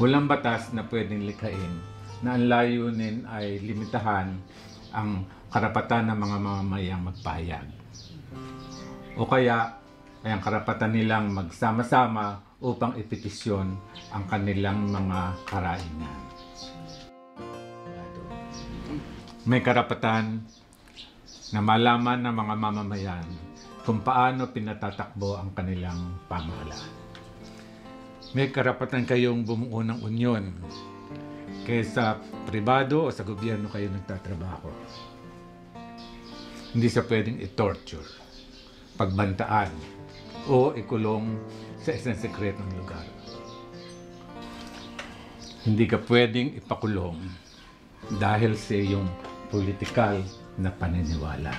Walang batas na pwedeng likhain na ang layunin ay limitahan ang karapatan ng mga mamamayang magpahayag. O kaya ay ang karapatan nilang magsama-sama upang ipetisyon ang kanilang mga karainan. May karapatan na malaman ng mga mamamayan kung paano pinatatakbo ang kanilang pamahalaan. May karapatan kayong bumuo ng unyon kaysa pribado o sa gobyerno kayo nagtatrabaho. Hindi siya pwedeng i-torture, pagbantaan, o ikulong sa isang sekretong lugar. Hindi ka pwedeng ipakulong dahil sa iyong politikal na paniniwala.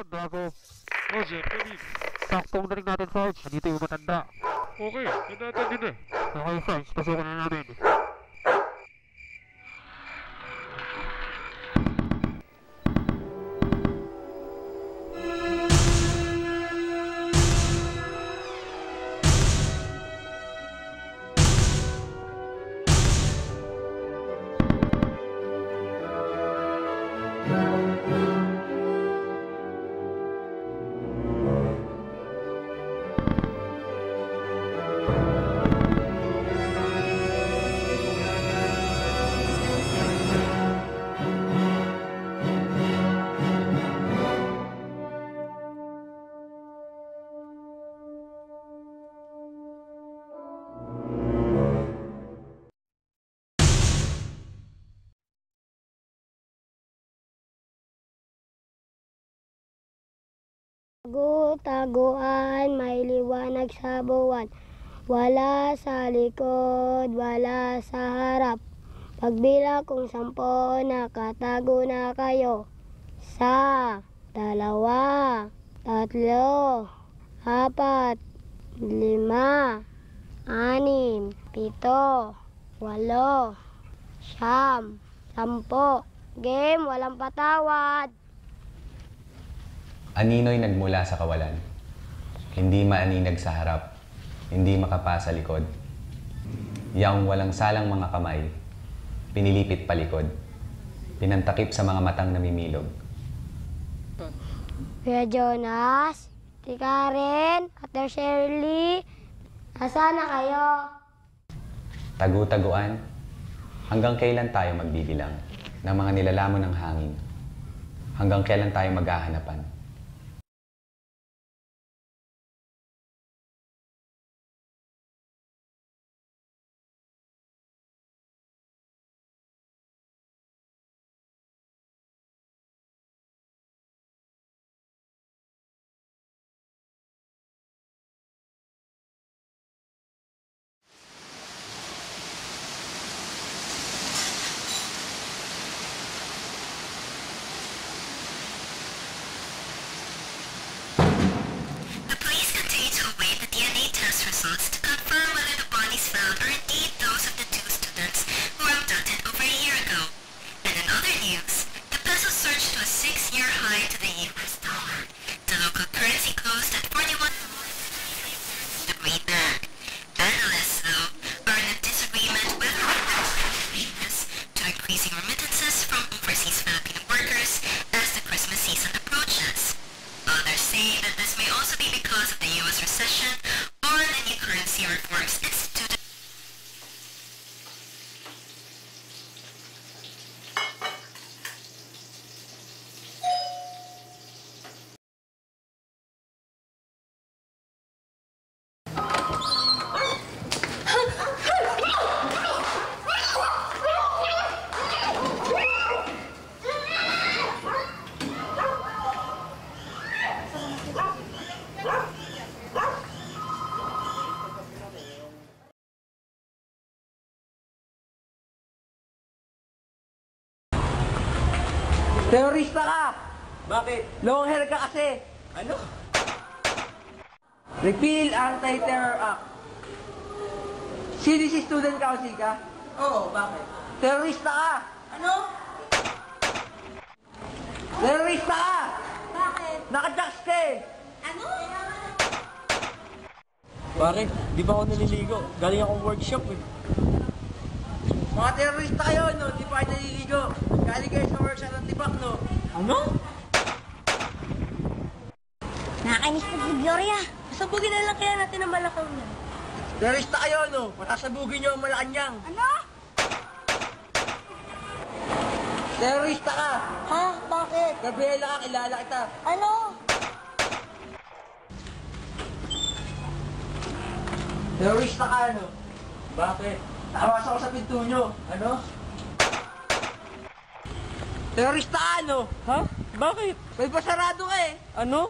Bago. Oh, sir, please. Saktong daling natin, Sarge. Dito yung matanda. Okay, nadatan din eh. Okay, Sarge. Pasukan na natin. taguan, may liwanag sa buwan. Wala sa likod, wala sa harap. Pagbilang kung 10, nakatago na kayo. 1, 2, 3, 4, 5, 6, 7, 8, 9, 10. Game, walang patawad. Anino'y nagmula sa kawalan. Hindi maaninag sa harap, hindi makapa sa likod. Yang walang salang mga kamay, pinilipit palikod. Pinantakip sa mga matang namimilog. Kuya Jonas, si Karen, Ate Shirley, nasaan na kayo? Tagu-taguan, hanggang kailan tayo magbibilang ng mga nilalamon ng hangin? Hanggang kailan tayo maghahanapan? The police continue to await the DNA test results to confirm whether the bodies found are indeed those of the 2 students who were abducted over a year ago. And in other news, the peso surged to a 6-year high to the US dollar. The local currency closed at 41 the greenback. Analysts, though, are in a disagreement whether to increasing remittances from overseas Filipino workers as the Christmas season approaches. Others say that this may also be because of the U.S. recession or the new currency reforms instituted. Terorista ka! Bakit? Long hair ka kasi! Ano? Repeal Anti-Terror Act. CDC Student Council ka? Oo, bakit? Terorista ka! Ano? Terorista ka! Bakit? Naka-jacks ka eh! Ano? Bakit? Di ba ako naliligo? Galing akong workshop eh. Mga terorista kayo, no? Di pa kayo naliligo. Galing kayo sa workshop ng tibak, no? Ano? Nakakainis po si Gloria. Sabugin na lang kaya natin ang malakang yan. Terorista kayo, no? Matasabugin nyo ang Malacanang. Ano? Terorista ka! Ha? Bakit? Gabriela ka, kilala kita. Ano? Terorista ka, no? Bakit? Nakawas ako sa pinto nyo. Ano? Terorista ka, no? Ha? Bakit? May pasarado ka eh. Ano?